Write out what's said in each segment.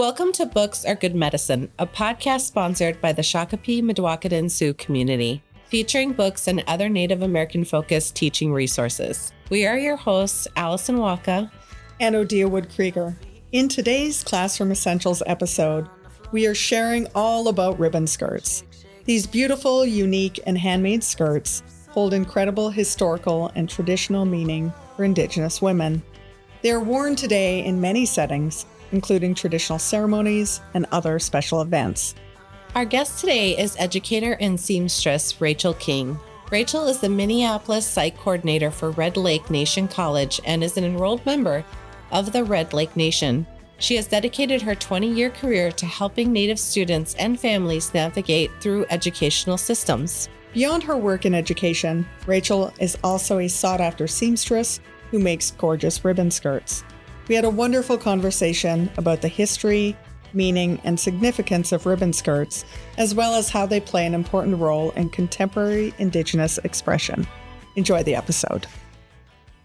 Welcome to Books Are Good Medicine, a podcast sponsored by the Shakopee Mdewakanton Sioux community, featuring books and other Native American-focused teaching resources. We are your hosts, Allison Walka and Odia Wood-Krieger. In today's Classroom Essentials episode, we are sharing all about ribbon skirts. These beautiful, unique, and handmade skirts hold incredible historical and traditional meaning for Indigenous women. They are worn today in many settings, including traditional ceremonies and other special events. Our guest today is educator and seamstress Rachel King. Rachel is the Minneapolis site coordinator for Red Lake Nation College and is an enrolled member of the Red Lake Nation. She has dedicated her 20-year career to helping Native students and families navigate through educational systems. Beyond her work in education, Rachel is also a sought-after seamstress who makes gorgeous ribbon skirts. We had a wonderful conversation about the history, meaning, and significance of ribbon skirts, as well as how they play an important role in contemporary Indigenous expression. Enjoy the episode.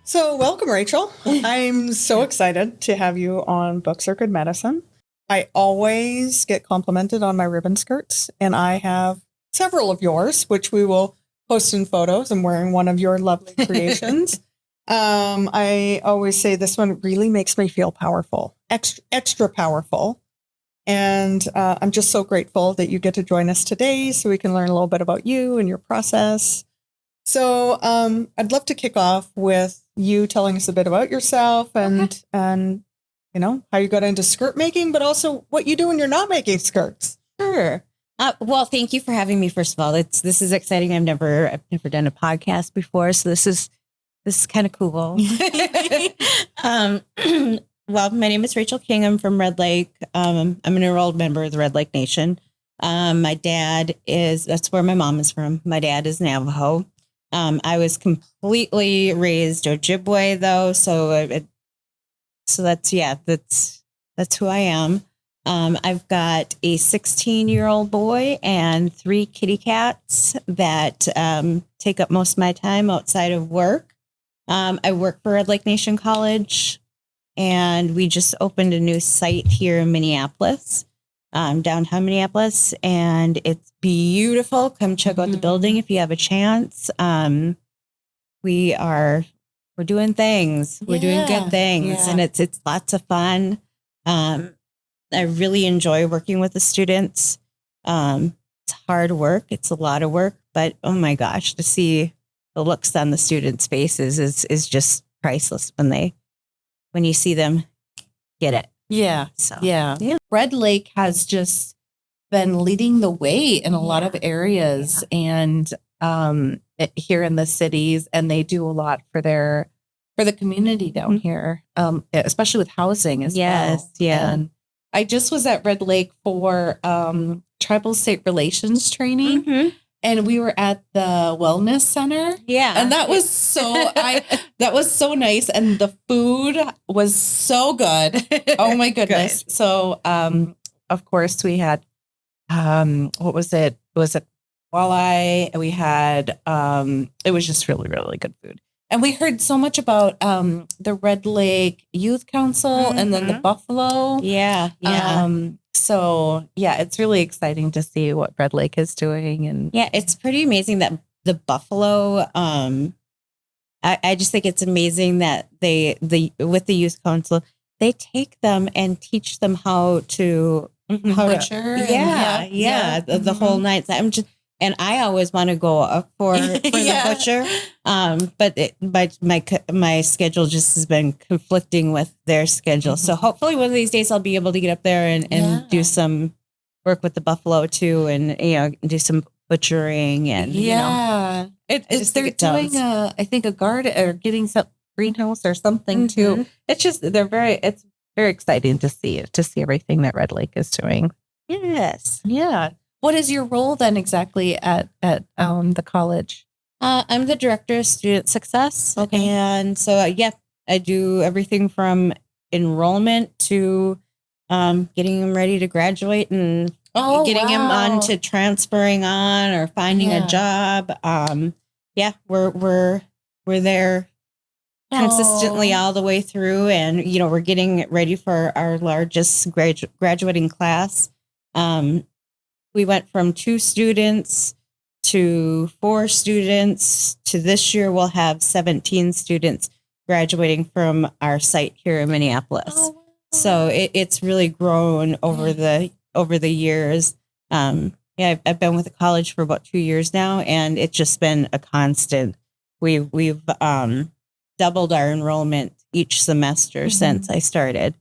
So welcome, Rachel. I'm so excited to have you on Books Are Good Medicine. I always get complimented on my ribbon skirts, and I have several of yours, which we will post in photos. I'm wearing one of your lovely creations. I always say this one really makes me feel powerful, extra powerful. And I'm just so grateful that you get to join us today so we can learn a little bit about you and your process. So I'd love to kick off with you telling us a bit about yourself and you know, how you got into skirt making, but also what you do when you're not making skirts. Sure. Well, thank you for having me. First of all, this is exciting. I've never done a podcast before, so this is kind of cool. Well, my name is Rachel King. I'm from Red Lake. I'm an enrolled member of the Red Lake Nation. My dad that's where my mom is from. My dad is Navajo. I was completely raised Ojibwe though. So that's who I am. I've got a 16-year-old boy and 3 kitty cats that take up most of my time outside of work. I work for Red Lake Nation College, and we just opened a new site here in Minneapolis, downtown Minneapolis, and it's beautiful. Come check out the building if you have a chance. We're doing things. We're doing good things, and it's lots of fun. I really enjoy working with the students. It's hard work. It's a lot of work, but oh my gosh, to see the looks on the students' faces is just priceless when you see them get it. Yeah. So, yeah. Red Lake has just been leading the way in a lot of areas and here in the cities, and they do a lot for the community down here, especially with housing as well. Yes. Yeah. And I just was at Red Lake for tribal state relations training. Mm-hmm. And we were at the wellness center. Yeah. And that was that was so nice. And the food was so good. Oh my goodness. Good. So, of course we had, what was it? Was it walleye? We had, it was just really, really good food. And we heard so much about, the Red Lake Youth Council and then the Buffalo. Yeah. Yeah. So, yeah, it's really exciting to see what Red Lake is doing. And yeah, it's pretty amazing that the Buffalo, I just think it's amazing that with the youth council, they take them and teach them how to butcher. The whole night. And I always want to go up for the butcher. But my schedule just has been conflicting with their schedule. So hopefully one of these days I'll be able to get up there and do some work with the buffalo too, and do some butchering and they're doing I think a garden or getting some greenhouse or something too. It's just it's very exciting to see everything that Red Lake is doing. Yes. Yeah. What is your role then exactly at the college? I'm the director of student success. Okay. And so, I do everything from enrollment to getting them ready to graduate and getting them on to transferring on or finding a job. We're there consistently all the way through. And, we're getting ready for our largest graduating class. We went from 2 students to 4 students to this year we'll have 17 students graduating from our site here in Minneapolis. Oh. So it's really grown over the years. I've been with the college for about 2 years now, and it's just been a constant. We've doubled our enrollment each semester since I started.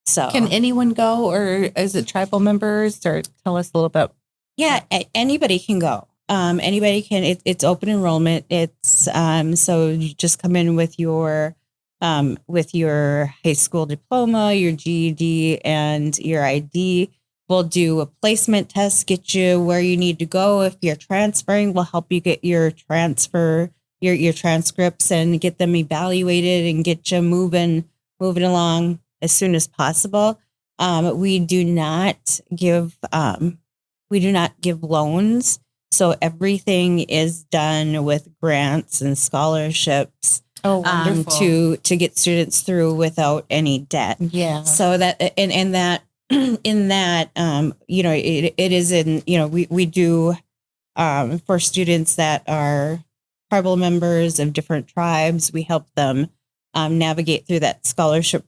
So can anyone go, or is it tribal members, or tell us a little bit? Yeah, anybody can go. Anybody can. It's open enrollment. It's so you just come in with your high school diploma, your GED, and your ID. We'll do a placement test, get you where you need to go. If you're transferring, we'll help you get your your transcripts and get them evaluated and get you moving along as soon as possible. We do not give loans. So everything is done with grants and scholarships. Oh, wonderful. To get students through without any debt. Yeah. So that and that in that it is in we do for students that are tribal members of different tribes, we help them navigate through that scholarship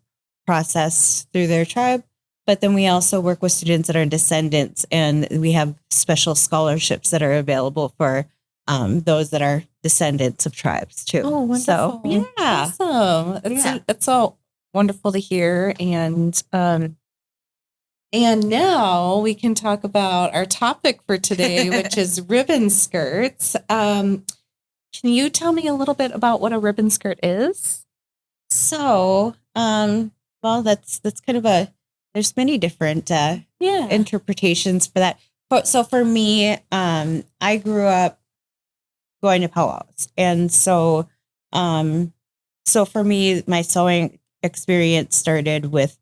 process through their tribe. But then we also work with students that are descendants, and we have special scholarships that are available for those that are descendants of tribes too. Oh, wonderful. So, yeah. Awesome. It's all wonderful to hear. And now we can talk about our topic for today, which is ribbon skirts. Can you tell me a little bit about what a ribbon skirt is? So, well, that's kind of there's many different interpretations for that. So for me, I grew up going to powwows. And so for me, my sewing experience started with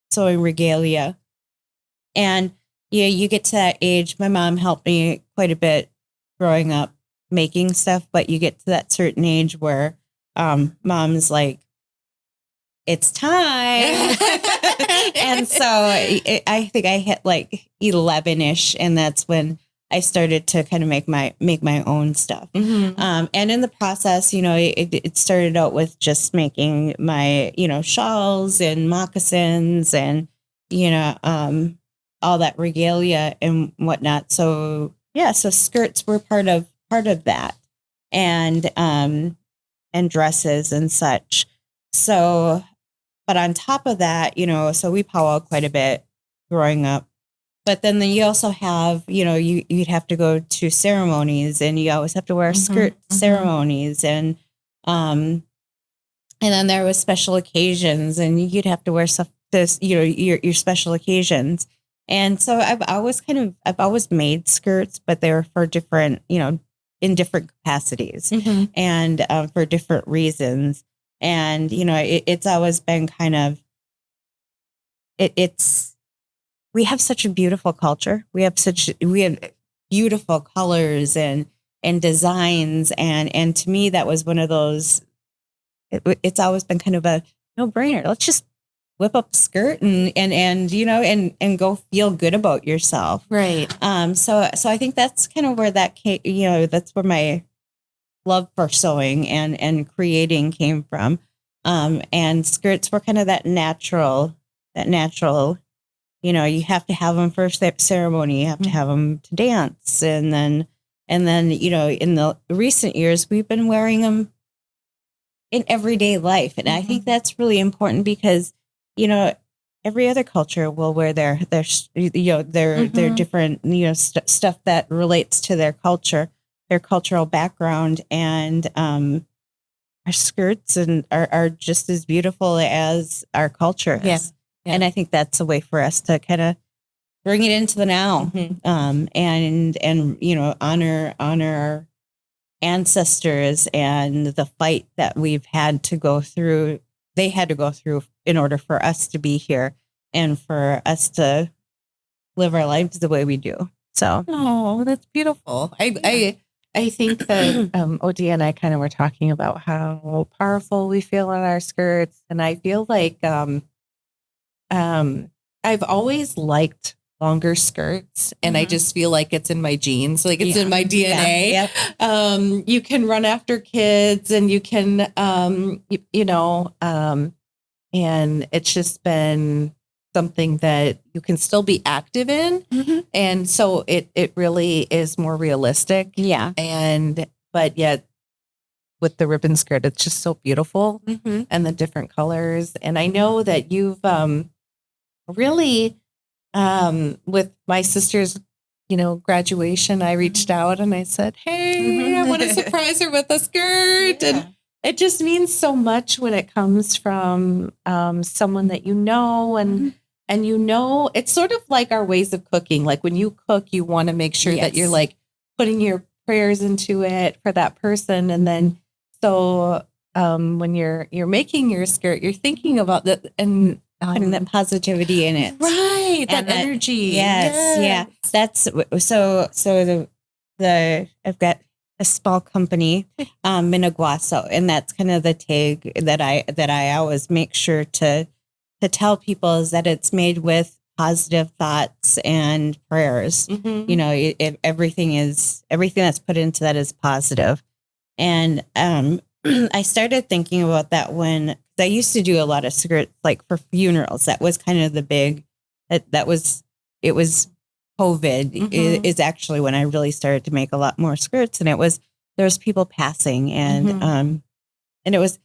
sewing regalia. And you get to that age. My mom helped me quite a bit growing up making stuff, but you get to that certain age where mom's like, it's time. And so I think I hit like 11-ish, and that's when I started to kind of make my own stuff. Mm-hmm. And in the process, it started out with just making my, shawls and moccasins and, all that regalia and whatnot. So so skirts were part of that, and dresses and such. So, but on top of that, so we powwow quite a bit growing up. But then you also have, you'd have to go to ceremonies, and you always have to wear a skirt ceremonies, and then there was special occasions, and you'd have to wear stuff your special occasions. And so I've always made skirts, but they were for different, in different capacities and for different reasons. And, it's always been kind of, we have such a beautiful culture. We have beautiful colors and designs. And to me, that was one of those, it's always been kind of a no-brainer. Let's just whip up a skirt and go feel good about yourself. Right. So I think that's kind of where that came, that's where my love for sewing and creating came from. And skirts were kind of that natural, you have to have them for ceremony. You have to have them to dance. And then, in the recent years, we've been wearing them in everyday life. And I think that's really important because, every other culture will wear their different, stuff that relates to their culture, their cultural background. And, our skirts are just as beautiful as our culture is. Yeah. And I think that's a way for us to kind of bring it into the now, and honor our ancestors and the fight that we've had to go through. They had to go through in order for us to be here and for us to live our lives the way we do. So, oh, that's beautiful. I I think that Odia and I kind of were talking about how powerful we feel in our skirts. And I feel like I've always liked longer skirts, and I just feel like it's in my genes, like it's in my DNA. Yeah. Yep. You can run after kids, and you can, and it's just been something that you can still be active in. And so it really is more realistic. Yeah. But yet with the ribbon skirt, it's just so beautiful, and the different colors. And I know that you've really, with my sister's, graduation, I reached out and I said, hey, I want to surprise her with a skirt. Yeah. And it just means so much when it comes from someone that and it's sort of like our ways of cooking. Like when you cook, you want to make sure that you're like putting your prayers into it for that person. And then, so when you're making your skirt, you're thinking about that and putting that positivity in it. Right. That energy. Yes. Yeah. That's so I've got a small company, Minaguaso, and that's kind of the tag that I always make sure to tell people is that it's made with positive thoughts and prayers. Everything that's put into that is positive. And I started thinking about that when I used to do a lot of skirts, like for funerals. That was kind of the big, it was COVID is actually when I really started to make a lot more skirts, and there was people passing, and it was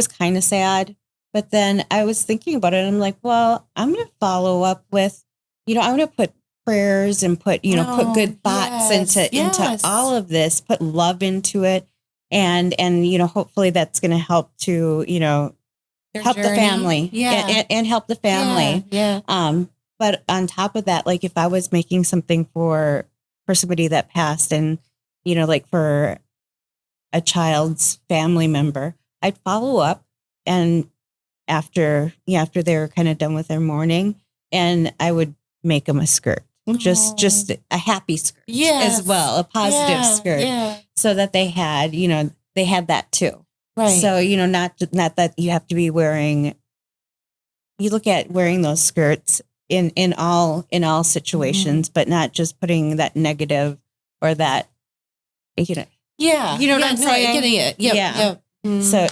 kind of sad. But then I was thinking about it, and I'm like, well, I'm going to follow up with, I'm going to put prayers and put good thoughts into all of this, put love into it. And hopefully that's going to help to, help the family and help the family. Yeah. But on top of that, like if I was making something for somebody that passed and, like for a child's family member, I'd follow up and after they were kind of done with their mourning, and I would make them a skirt, just a happy skirt as well, a positive skirt, so that they had, they had that too. Right. So, not that you have to be wearing, you look at wearing those skirts in all situations, but not just putting that negative or that, Yeah. You know what I'm saying? Getting it. Yep, yeah. Yep. So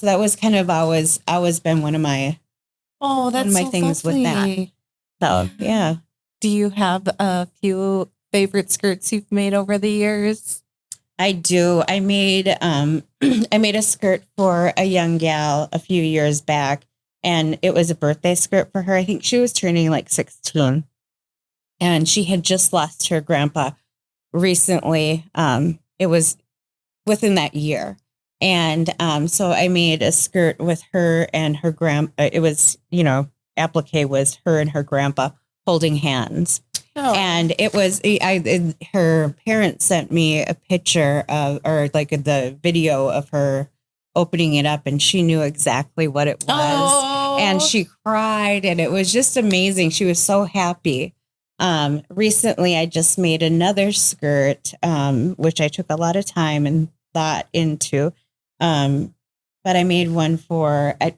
that was kind of always been one of my things lovely. with that. So yeah. Do you have a few favorite skirts you've made over the years? I do. I made a skirt for a young gal a few years back, and it was a birthday skirt for her. I think she was turning like 16, and she had just lost her grandpa recently. It was within that year. And so I made a skirt with her and her it was, applique was her and her grandpa holding hands. Oh. And it was, her parents sent me a picture or like the video of her opening it up, and she knew exactly what it was. Oh. And she cried, and it was just amazing. She was so happy. Recently, I just made another skirt, which I took a lot of time and thought into. But I made one for a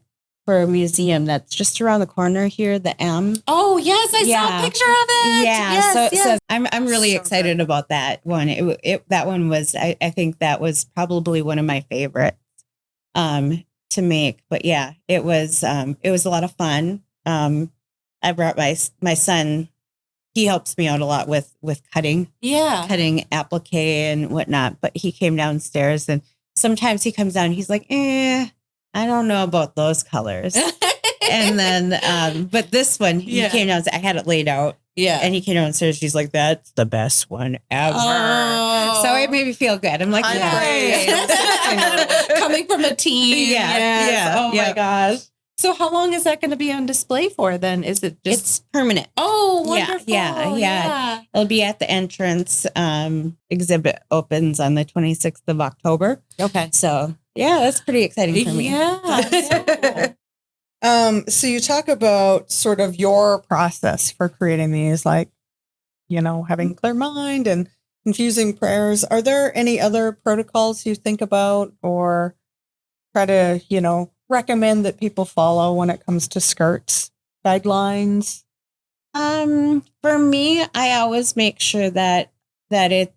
museum that's just around the corner here, the M. Oh yes, I saw a picture of it. Yeah, yes. So I'm really excited about that one. That one was I think that was probably one of my favorites to make. But yeah, it was a lot of fun. I brought my son. He helps me out a lot with cutting applique and whatnot. But he came downstairs, and sometimes he comes down and he's like, I don't know about those colors. And then, but this one, he came down, I had it laid out. Yeah. And he came downstairs. She's like, that's the best one ever. Oh. So it made me feel good. I'm like, coming from a teen. Yeah. Yes. Yeah. Oh my gosh. So how long is that going to be on display for then? Is it just... It's permanent. Oh, wonderful. Yeah. It'll be at the entrance. Exhibit opens on the 26th of October. Okay. So yeah, that's pretty exciting for me. Yeah. So you talk about sort of your process for creating these, like, having clear mind and confusing prayers. Are there any other protocols you think about or try to, recommend that people follow when it comes to skirts, guidelines? For me, I always make sure that I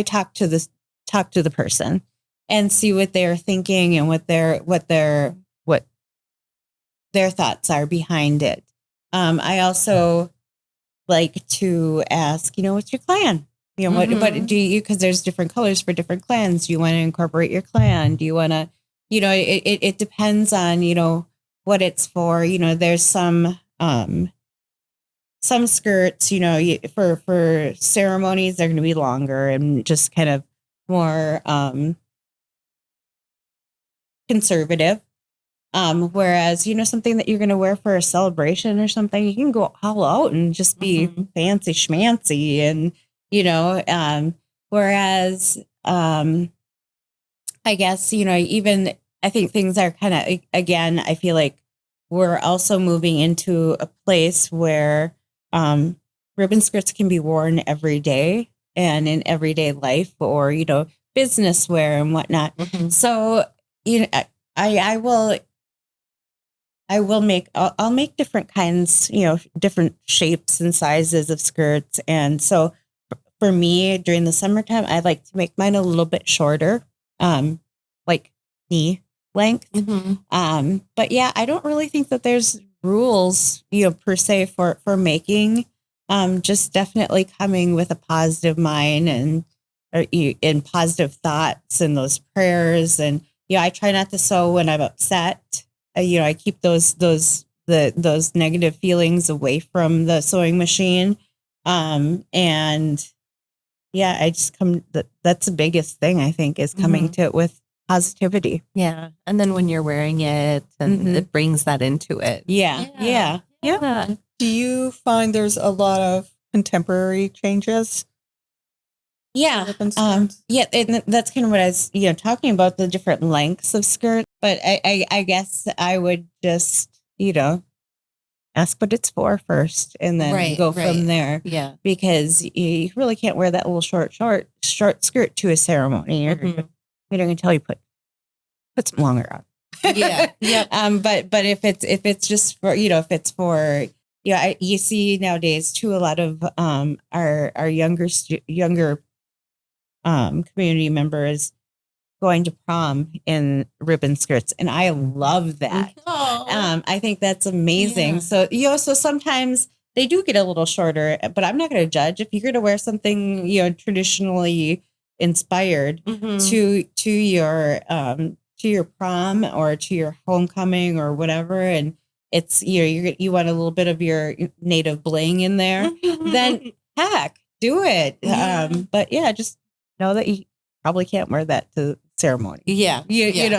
talk to the person and see what they're thinking and what their thoughts are behind it. I also like to ask, what's your clan? What do you, because there's different colors for different clans. Do you want to incorporate your clan? Do you want to, it depends on, what it's for. There's some skirts, for ceremonies, they're going to be longer and just kind of more conservative. Whereas, something that you're going to wear for a celebration or something, you can go all out and just be fancy schmancy and, whereas, I guess, even I think things are kind of, again, I feel like we're also moving into a place where, ribbon skirts can be worn every day and in everyday life or, business wear and whatnot. So, I'll make different kinds, different shapes and sizes of skirts. And so for me during the summertime, I like to make mine a little bit shorter, like knee length. But yeah, I don't really think that there's rules, per se for making, just definitely coming with a positive mind and positive thoughts and those prayers. And, I try not to sew when I'm upset. I keep those negative feelings away from the sewing machine. And yeah, I just that's the biggest thing I think is coming to it with positivity. Yeah. And then when you're wearing it and it brings that into it. Yeah. Do you find there's a lot of contemporary changes? Yeah. Yeah. And that's kind of what I was, talking about, the different lengths of skirt. But I guess I would just, ask what it's for first and then go from there. Yeah. Because you really can't wear that little short skirt to a ceremony. You're going to tell you put some longer on. Yeah. But if it's just for, if it's for, you see nowadays too, a lot of our younger community members going to prom in ribbon skirts, and I love that. I think that's amazing. So so sometimes they do get a little shorter, but I'm not going to judge if you're going to wear something traditionally inspired to your prom or to your homecoming or whatever, and it's you want a little bit of your native bling in there, then heck, do it. But yeah, just know that you probably can't wear that to ceremony. Yeah.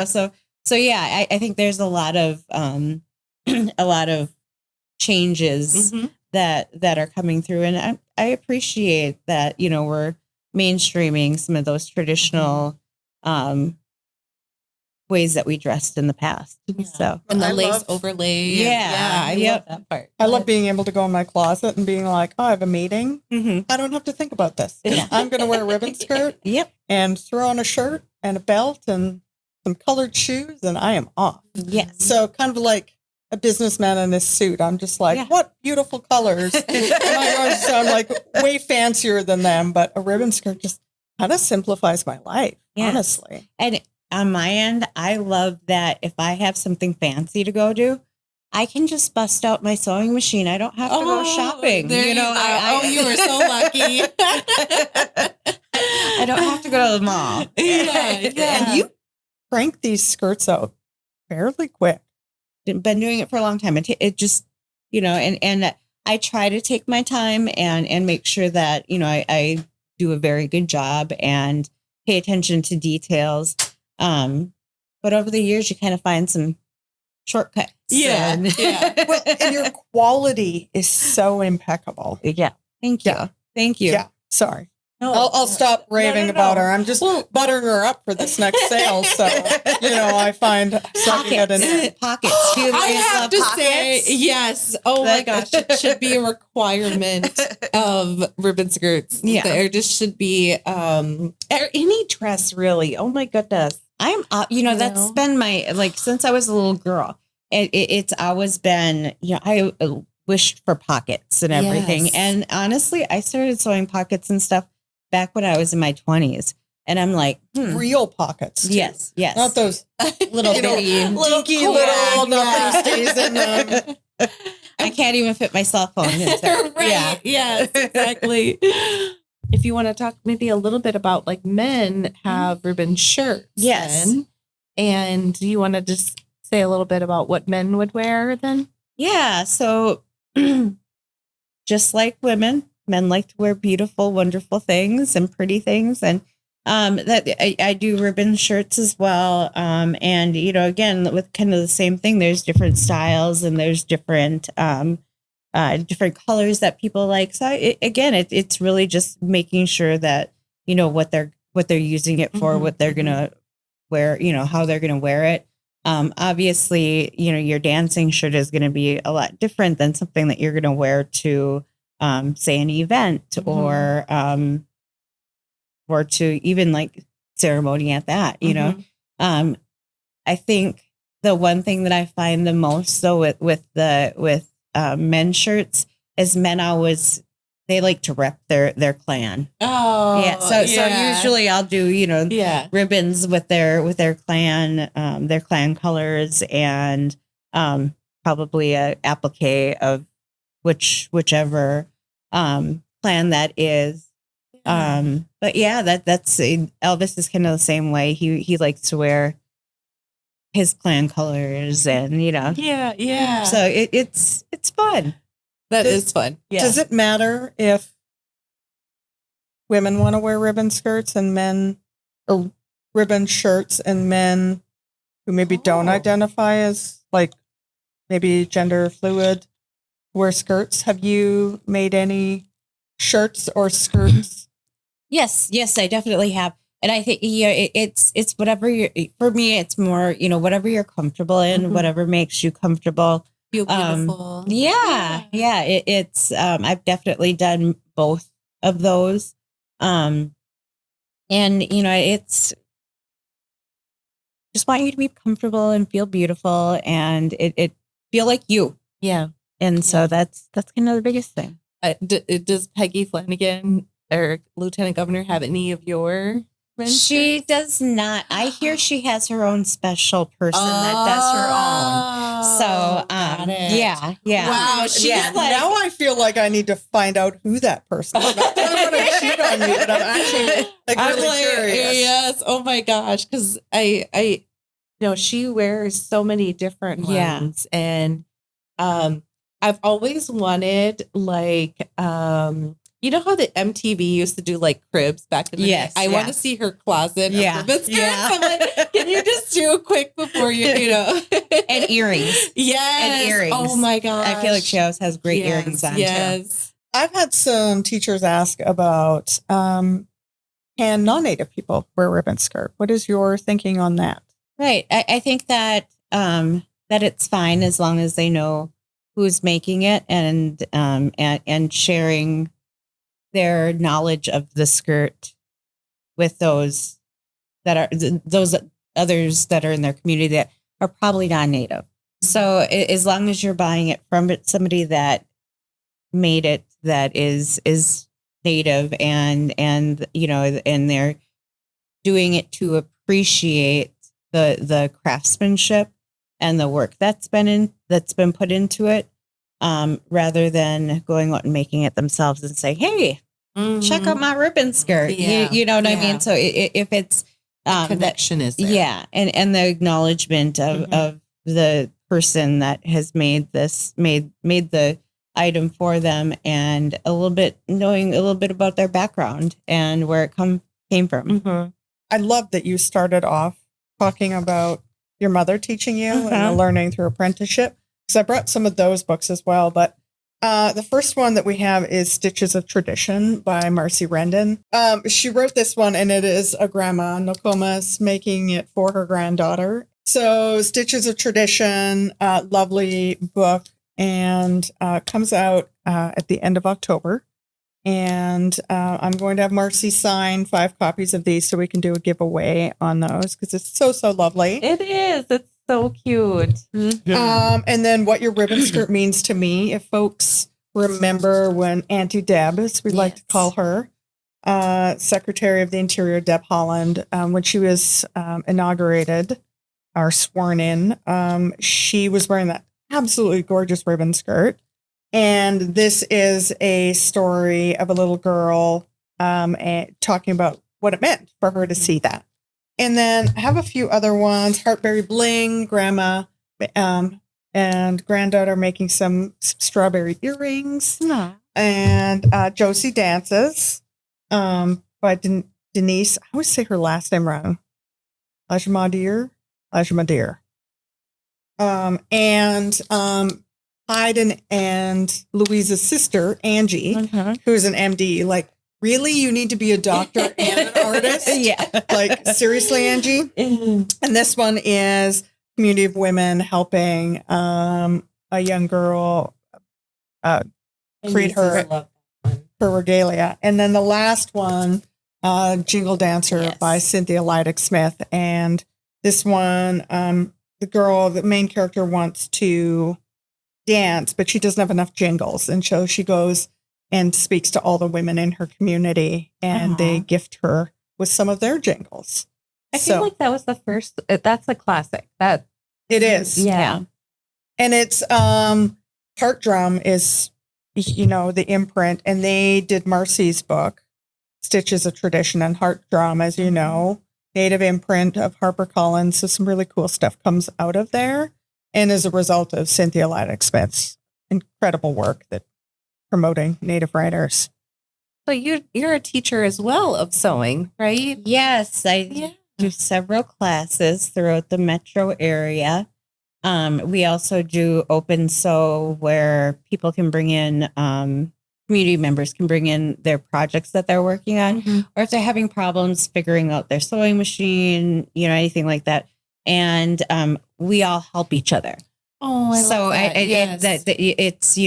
So yeah, I think there's a lot of changes that are coming through, and I appreciate that we're mainstreaming some of those traditional ways that we dressed in the past. So and the lace overlay. I love that part. I love being able to go in my closet and being like, oh, I have a meeting. I don't have to think about this. I'm going to wear a ribbon skirt and throw on a shirt and a belt and some colored shoes, and I am off. Yes. So kind of like a businessman in this suit. I'm just like, what beautiful colors. And I going to sound like way fancier than them, but a ribbon skirt just kind of simplifies my life, honestly. And on my end, I love that if I have something fancy to go do, I can just bust out my sewing machine. I don't have to go shopping. You are so lucky. I don't have to go to the mall. And you crank these skirts out fairly quick. Been doing it for a long time. It just, and I try to take my time and make sure that, I do a very good job and pay attention to details. But over the years, you kind of find some shortcuts. Yeah. Well, and your quality is so impeccable. Yeah. Thank you. Yeah. Thank you. Yeah. Sorry. No, I'll stop raving about her. I'm just buttering her up for this next sale. So, I find sucking it in. Pockets. I have to say, yes. Oh my gosh. It should be a requirement of ribbon skirts. Yeah. There just should be any dress, really. Oh my goodness. I'm, that's been my, since I was a little girl, it's always been, I wished for pockets and everything. Yes. And honestly, I started sewing pockets and stuff back when I was in my 20s. And I'm like, real pockets. Too. Yes. Not those little bitty, dinky little nothing stays in them. I can't even fit my cell phone in there. Right. Yeah. Yes, exactly. If you want to talk maybe a little bit about men have ribbon shirts. Yes. Then, and do you want to just say a little bit about what men would wear then? Yeah. So just like women, men like to wear beautiful, wonderful things and pretty things. And that I do ribbon shirts as well. And, again, with kind of the same thing, there's different styles and there's different different colors that people like. So it's really just making sure that, what they're using it for, what they're going to wear, how they're going to wear it. Obviously, your dancing shirt is going to be a lot different than something that you're going to wear to, say, an event or to even ceremony at that, I think the one thing that I find the most though with men's shirts is men always, they like to rep their clan. Oh, yeah. So usually I'll do, ribbons with their clan colors and probably a applique of whichever clan that is. But that's Elvis is kind of the same way. He likes to wear his clan colors and Yeah. So it's fun. That is fun. Yeah. Does it matter if women want to wear ribbon skirts and men, or ribbon shirts and men who maybe don't identify as maybe gender fluid wear skirts? Have you made any shirts or skirts? Yes, I definitely have. And I think, it's whatever for me, it's more, whatever you're comfortable in, whatever makes you comfortable. Feel beautiful. It's, I've definitely done both of those. And, it's just want you to be comfortable and feel beautiful and it feel like you. Yeah. And so that's kind of the biggest thing. Does Peggy Flanagan or Lieutenant Governor have any of your? She does not. I hear she has her own special person that does her own. So, yeah. Wow. Now I feel like I need to find out who that person is. Not that I want to cheat on you, but I'm actually really curious. Yes. Oh my gosh. Because I she wears so many different ones, and I've always wanted you know how the MTV used to do cribs back in the day? I want to see her closet of ribbon skirts. I'm like, can you just do a quick before you and earrings. Yes. And earrings. Oh my gosh. I feel like she always has great earrings on too. I've had some teachers ask about can non-Native people wear ribbon skirt? What is your thinking on that? Right. I think that that it's fine as long as they know who's making it and sharing their knowledge of the skirt with those others that are in their community that are probably non-Native. So as long as you're buying it from somebody that made it, that is Native and they're doing it to appreciate the craftsmanship and the work that's been put into it, rather than going out and making it themselves and say, "Hey, check out my ribbon skirt." Yeah. You know what I mean? So if it's connection is there. and the acknowledgement of the person that has made the item for them, and knowing a little bit about their background and where it came from. I love that you started off talking about your mother teaching you and the learning through apprenticeship, because I brought some of those books as well. But The first one that we have is Stitches of Tradition by Marcy Rendon. She wrote this one, and it is a grandma, Nokomis, making it for her granddaughter. So Stitches of Tradition, lovely book, and comes out at the end of October. And I'm going to have Marcy sign 5 copies of these so we can do a giveaway on those because it's so, so lovely. It is. It's so cute. And then What Your Ribbon Skirt Means to Me, if folks remember when Auntie Deb, as we like to call her, Secretary of the Interior, Deb Holland, when she was inaugurated or sworn in, she was wearing that absolutely gorgeous ribbon skirt. And this is a story of a little girl talking about what it meant for her to see that. And then I have a few other ones. Heartberry Bling, Grandma and granddaughter making some strawberry earrings. And Josie Dances by Denise. I always say her last name wrong. Lajmadier. And Hayden and Louisa's sister, Angie, who's an MD. Like, really? You need to be a doctor and an artist? Yeah. Like, seriously, Angie? And this one is community of women helping a young girl create her regalia. And then the last one, Jingle Dancer by Cynthia Leidick Smith. And this one, the main character wants to dance, but she doesn't have enough jingles. And so she goes and speaks to all the women in her community, and they gift her with some of their jingles. I feel like that was the first, that's a classic. That it is. Yeah. And it's, Heart Drum is, the imprint, and they did Marcy's book, Stitches of Tradition, and Heart Drum, as you know, native imprint of HarperCollins. So some really cool stuff comes out of there. And as a result of Cynthia Leidick Smith's incredible work that promoting Native writers. So you're a teacher as well of sewing, right? Yes, I do several classes throughout the metro area. We also do open sew where people can bring in, community members can bring in their projects that they're working on, or if they're having problems figuring out their sewing machine, anything like that. And we all help each other. Oh, I love that. It's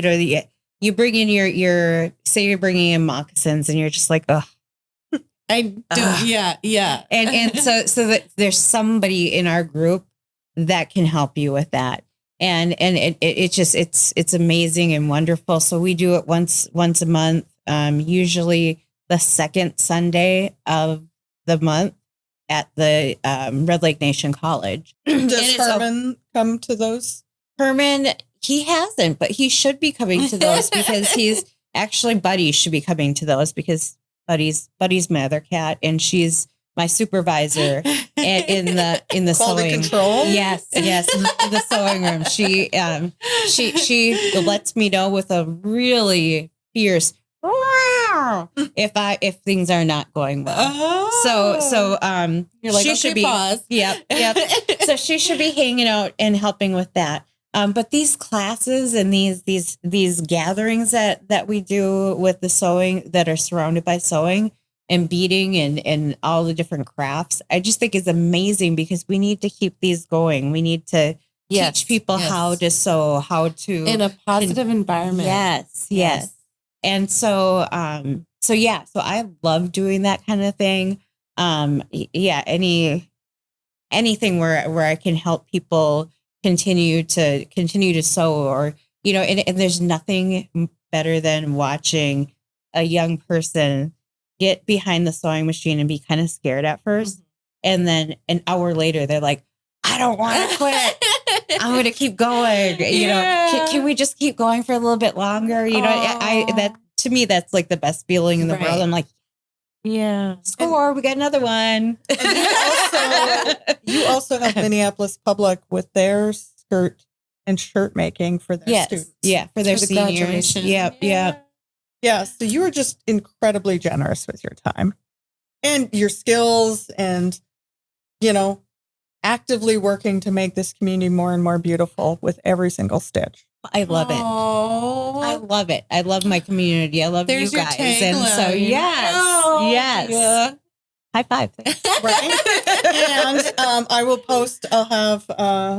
you bring in your say you're bringing in moccasins, and you're just like, oh, I do, yeah. And so that there's somebody in our group that can help you with that, and it's amazing and wonderful. So we do it once a month, usually the second Sunday of the month at the Red Lake Nation College. Does Herman come to those? Herman, he hasn't, but he should be coming to those because he's actually Buddy should be coming to those because Buddy's my other cat, and she's my supervisor in the quality sewing control. Yes, in the sewing room. She lets me know with a really fierce if things are not going well. So you're like, she okay, should be pause. Yep. So she should be hanging out and helping with that. But these classes and these gatherings that we do with the sewing that are surrounded by sewing and beading and all the different crafts, I just think is amazing because we need to keep these going. We need to teach people how to sew, how to in a positive environment. Yes. And so I love doing that kind of thing. Anything where I can help people continue to sew, or and there's nothing better than watching a young person get behind the sewing machine and be kind of scared at first, and then an hour later they're like, I don't want to quit. I'm going to keep going. Can we just keep going for a little bit longer? That to me, that's like the best feeling in the world. I'm like, score, we got another one. You also have Minneapolis Public with their skirt and shirt making for their students. Yeah, for their seniors. Graduation. Yeah. So you are just incredibly generous with your time and your skills and, actively working to make this community more and more beautiful with every single stitch. I love it. I love it. I love my community. I love you guys. And so, yes. Yeah. High five. Right? And I'll have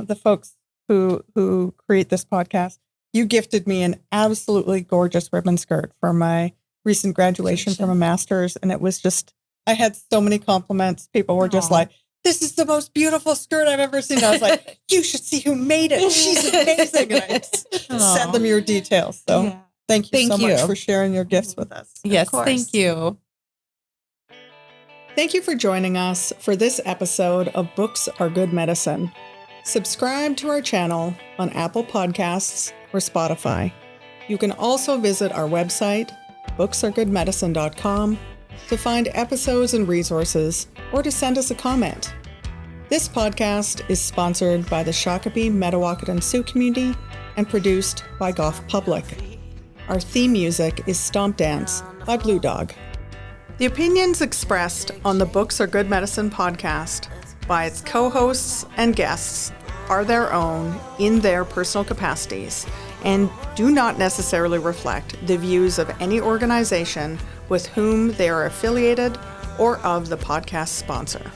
the folks who create this podcast. You gifted me an absolutely gorgeous ribbon skirt for my recent graduation from a master's. And it was just, I had so many compliments. People were just like, this is the most beautiful skirt I've ever seen. I was like, you should see who made it. She's amazing. And I sent them your details. So thank you so much for sharing your gifts with us. Yes, thank you. Thank you for joining us for this episode of Books Are Good Medicine. Subscribe to our channel on Apple Podcasts or Spotify. You can also visit our website, booksaregoodmedicine.com, to find episodes and resources or to send us a comment. This podcast is sponsored by the Shakopee, Metawakan Sioux community and produced by Goff Public. Our theme music is Stomp Dance by Blue Dog. The opinions expressed on the Books Are Good Medicine podcast by its co-hosts and guests are their own in their personal capacities and do not necessarily reflect the views of any organization with whom they are affiliated or of the podcast sponsor.